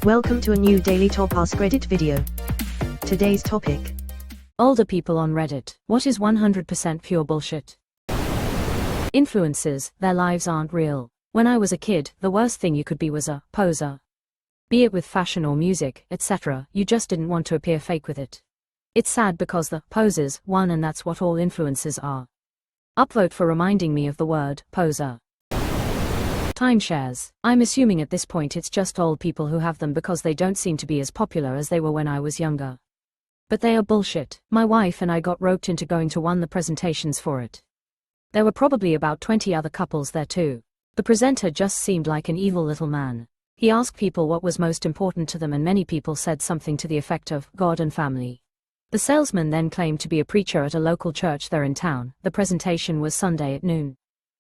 Welcome to a new daily top Askreddit video. Today's topic: Older people on Reddit. What is 100% pure bullshit? Influencers, their lives aren't real. When I was a kid, the worst thing you could be was a poser. Be it with fashion or music, etc., you just didn't want to appear fake with it. It's sad because the posers won, and that's what all influencers are. Upvote for reminding me of the word poser. Timeshares. I'm assuming at this point it's just old people who have them because they don't seem to be as popular as they were when I was younger. But they are bullshit. My wife and I got roped into going to one of the presentations for it. There were probably about 20 other couples there too. The presenter just seemed like an evil little man. He asked people what was most important to them, and many people said something to the effect of God and family. The salesman then claimed to be a preacher at a local church there in town. The presentation was Sunday at noon.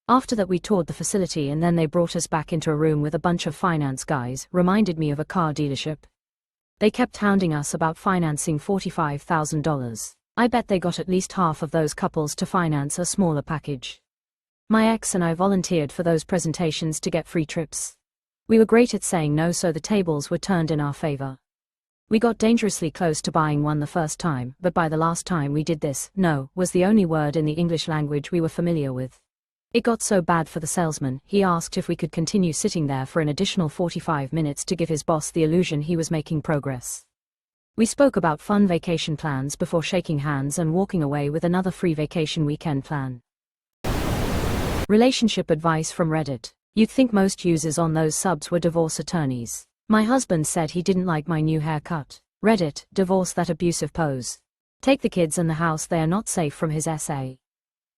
After that we toured the facility, and then they brought us back into a room with a bunch of finance guys. Reminded me of a car dealership. They kept hounding us about financing $45,000. I bet they got at least half of those couples to finance a smaller package. My ex and I volunteered for those presentations to get free trips. We were great at saying no, so the tables were turned in our favor. We got dangerously close to buying one the first time, but by the last time we did this, no was the only word in the English language we were familiar with. It got so bad for the salesman, he asked if we could continue sitting there for an additional 45 minutes to give his boss the illusion he was making progress. We spoke about fun vacation plans before shaking hands and walking away with another free vacation weekend plan. Relationship advice from Reddit. You'd think most users on those subs were divorce attorneys. My husband said he didn't like my new haircut. Reddit, divorce that abusive pose. Take the kids and the house, they are not safe, from his essay.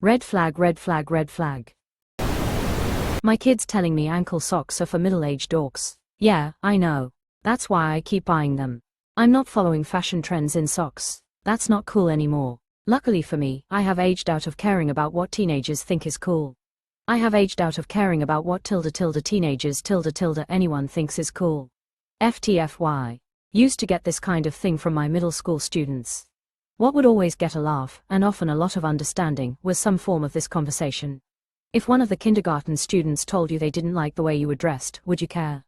Red flag, red flag, red flag. My kids telling me ankle socks are for middle-aged dorks. Yeah, I know. That's why I keep buying them. I'm not following fashion trends in socks. That's not cool anymore. Luckily for me, I have aged out of caring about what teenagers think is cool. I have aged out of caring about what teenagers anyone thinks is cool. FTFY. Used to get this kind of thing from my middle school students. What would always get a laugh, and often a lot of understanding, was some form of this conversation. If one of the kindergarten students told you they didn't like the way you were dressed, would you care?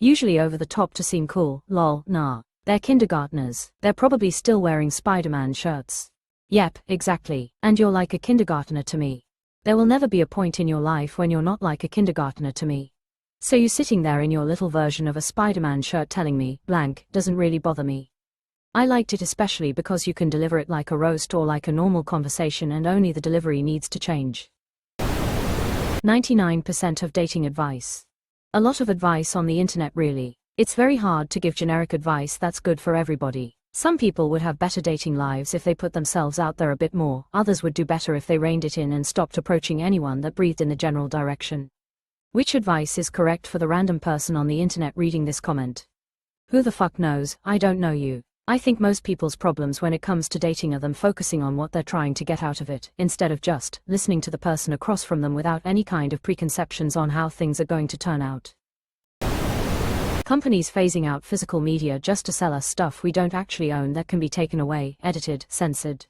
Usually over the top to seem cool. Lol, nah. They're kindergartners. They're probably still wearing Spider-Man shirts. Yep, exactly. And you're like a kindergartner to me. There will never be a point in your life when you're not like a kindergartner to me. So you sitting there in your little version of a Spider-Man shirt telling me, blank, doesn't really bother me. I liked it especially because you can deliver it like a roast or like a normal conversation, and only the delivery needs to change. 99% of dating advice. A lot of advice on the internet really. It's very hard to give generic advice that's good for everybody. Some people would have better dating lives if they put themselves out there a bit more. Others would do better if they reined it in and stopped approaching anyone that breathed in the general direction. Which advice is correct for the random person on the internet reading this comment? Who the fuck knows? I don't know you. I think most people's problems when it comes to dating are them focusing on what they're trying to get out of it, instead of just listening to the person across from them without any kind of preconceptions on how things are going to turn out. Companies phasing out physical media just to sell us stuff we don't actually own that can be taken away, edited, censored.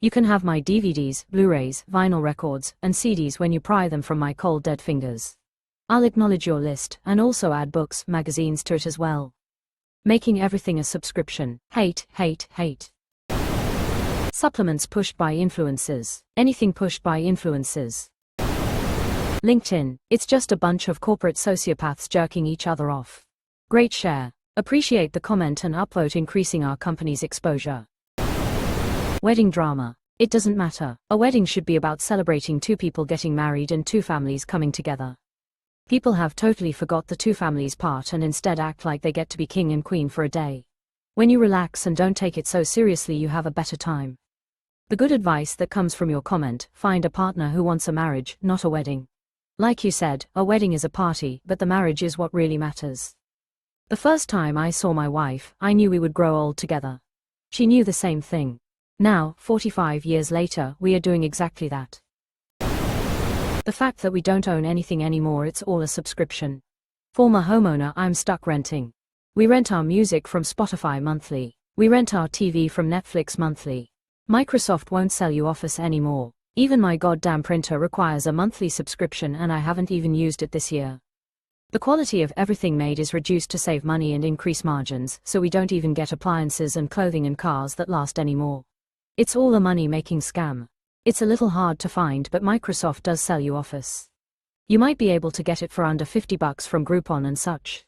You can have my DVDs, Blu-rays, vinyl records, and CDs when you pry them from my cold dead fingers. I'll acknowledge your list, and also add books, magazines to it as well. Making everything a subscription. Hate, hate, hate. Supplements pushed by influencers. Anything pushed by influencers. LinkedIn. It's just a bunch of corporate sociopaths jerking each other off. Great share. Appreciate the comment and upvote, increasing our company's exposure. Wedding drama. It doesn't matter. A wedding should be about celebrating two people getting married and two families coming together. People have totally forgot the two families part and instead act like they get to be king and queen for a day. When you relax and don't take it so seriously, you have a better time. The good advice that comes from your comment: find a partner who wants a marriage, not a wedding. Like you said, a wedding is a party, but the marriage is what really matters. The first time I saw my wife, I knew we would grow old together. She knew the same thing. Now, 45 years later, we are doing exactly that. The fact that we don't own anything anymore, it's all a subscription. Former homeowner, I'm stuck renting. We rent our music from Spotify monthly. We rent our TV from Netflix monthly. Microsoft won't sell you Office anymore. Even my goddamn printer requires a monthly subscription and I haven't even used it this year. The quality of everything made is reduced to save money and increase margins, so we don't even get appliances and clothing and cars that last anymore. It's all a money-making scam. It's a little hard to find, but Microsoft does sell you Office. You might be able to get it for under $50 from Groupon and such.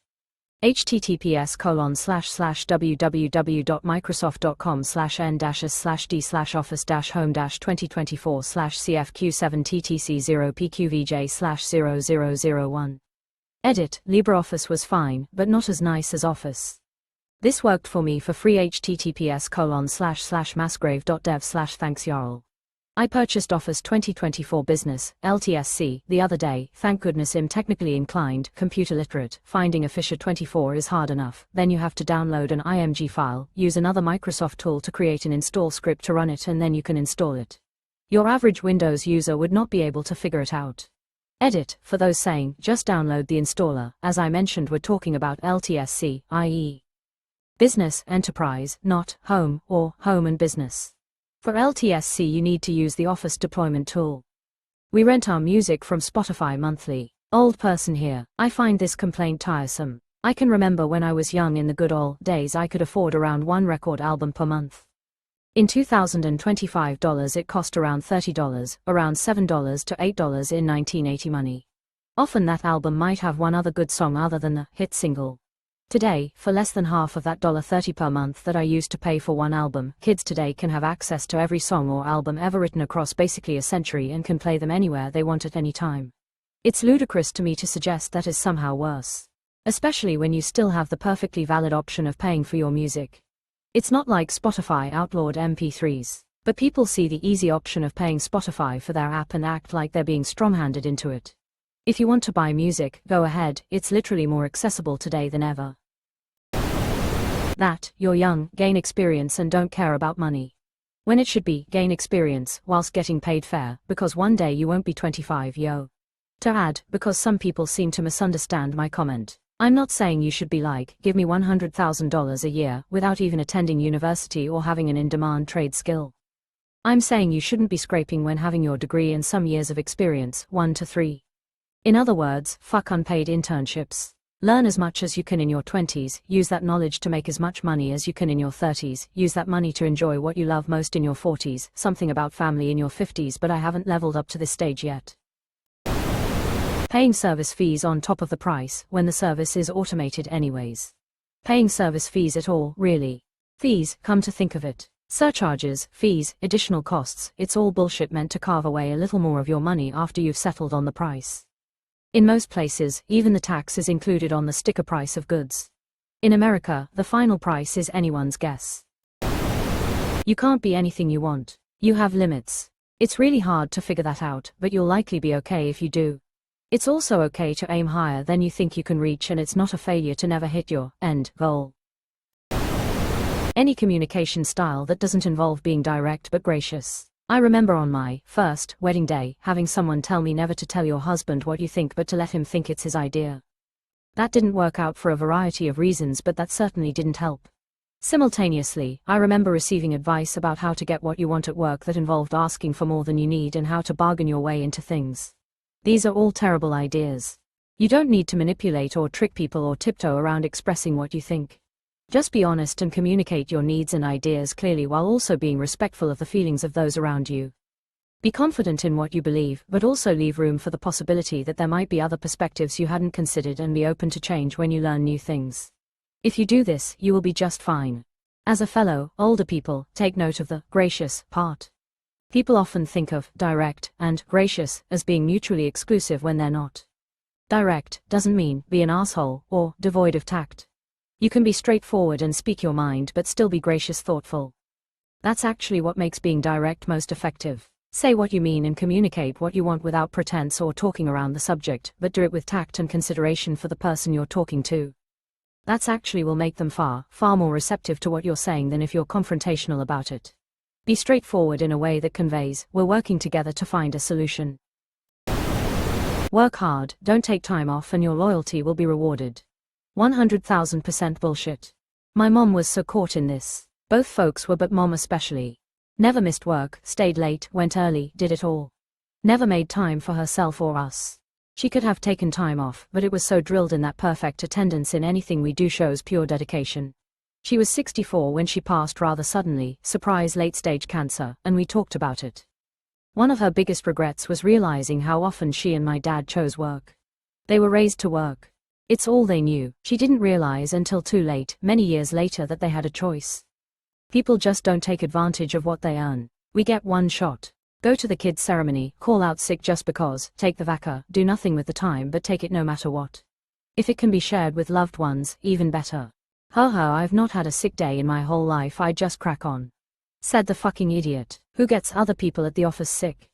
https://www.microsoft.com/n-slash/d/office-home-2024/cfq7ttc0pqvj/0001. Edit: LibreOffice was fine, but not as nice as Office. This worked for me for free. https://massgrave.dev/thanks I purchased Office 2024 Business, LTSC, the other day. Thank goodness I'm technically inclined, computer literate. Finding a Fisher 24 is hard enough, then you have to download an IMG file, use another Microsoft tool to create an install script to run it, and then you can install it. Your average Windows user would not be able to figure it out. Edit: for those saying, just download the installer, as I mentioned, we're talking about LTSC, i.e. Business, Enterprise, not Home, or Home and Business. For LTSC you need to use the Office deployment tool. We rent our music from Spotify monthly. Old person here, I find this complaint tiresome. I can remember when I was young in the good old days I could afford around one record album per month. In $2025 it cost around $30, around $7 to $8 in 1980 money. Often that album might have one other good song other than the hit single. Today, for less than half of that $30 per month that I used to pay for one album, kids today can have access to every song or album ever written across basically a century and can play them anywhere they want at any time. It's ludicrous to me to suggest that is somehow worse. Especially when you still have the perfectly valid option of paying for your music. It's not like Spotify outlawed MP3s, but people see the easy option of paying Spotify for their app and act like they're being strong-handed into it. If you want to buy music, go ahead, it's literally more accessible today than ever. That, you're young, gain experience and don't care about money. When it should be, gain experience, whilst getting paid fair, because one day you won't be 25, yo. To add, because some people seem to misunderstand my comment, I'm not saying you should be like, give me $100,000 a year, without even attending university or having an in-demand trade skill. I'm saying you shouldn't be scraping when having your degree and some years of experience, 1 to 3. In other words, fuck unpaid internships. Learn as much as you can in your 20s, use that knowledge to make as much money as you can in your 30s, use that money to enjoy what you love most in your 40s, something about family in your 50s, but I haven't leveled up to this stage yet. Paying service fees on top of the price, when the service is automated anyways. Paying service fees at all, really. Fees, come to think of it. Surcharges, fees, additional costs, it's all bullshit meant to carve away a little more of your money after you've settled on the price. In most places, even the tax is included on the sticker price of goods. In America, the final price is anyone's guess. You can't be anything you want. You have limits. It's really hard to figure that out, but you'll likely be okay if you do. It's also okay to aim higher than you think you can reach, and it's not a failure to never hit your end goal. Any communication style that doesn't involve being direct but gracious. I remember on my first wedding day having someone tell me never to tell your husband what you think but to let him think it's his idea. That didn't work out for a variety of reasons, but that certainly didn't help. Simultaneously, I remember receiving advice about how to get what you want at work that involved asking for more than you need and how to bargain your way into things. These are all terrible ideas. You don't need to manipulate or trick people or tiptoe around expressing what you think. Just be honest and communicate your needs and ideas clearly while also being respectful of the feelings of those around you. Be confident in what you believe, but also leave room for the possibility that there might be other perspectives you hadn't considered, and be open to change when you learn new things. If you do this, you will be just fine. As a fellow, older people, take note of the gracious part. People often think of direct and gracious as being mutually exclusive when they're not. Direct doesn't mean be an asshole or devoid of tact. You can be straightforward and speak your mind but still be gracious, thoughtful. That's actually what makes being direct most effective. Say what you mean and communicate what you want without pretense or talking around the subject, but do it with tact and consideration for the person you're talking to. That's actually will make them far more receptive to what you're saying than if you're confrontational about it. Be straightforward in a way that conveys, we're working together to find a solution. Work hard, don't take time off, and your loyalty will be rewarded. 100,000% bullshit. My mom was so caught in this. Both folks were, but mom especially. Never missed work, stayed late, went early, did it all. Never made time for herself or us. She could have taken time off, but it was so drilled in that perfect attendance in anything we do shows pure dedication. She was 64 when she passed rather suddenly, surprise late-stage cancer, and we talked about it. One of her biggest regrets was realizing how often she and my dad chose work. They were raised to work. It's all they knew. She didn't realize until too late, many years later, that they had a choice. People just don't take advantage of what they earn. We get one shot. Go to the kid's ceremony, call out sick just because, take the vaca, do nothing with the time but take it no matter what. If it can be shared with loved ones, even better. I've not had a sick day in my whole life, I just crack on. Said the fucking idiot, who gets other people at the office sick.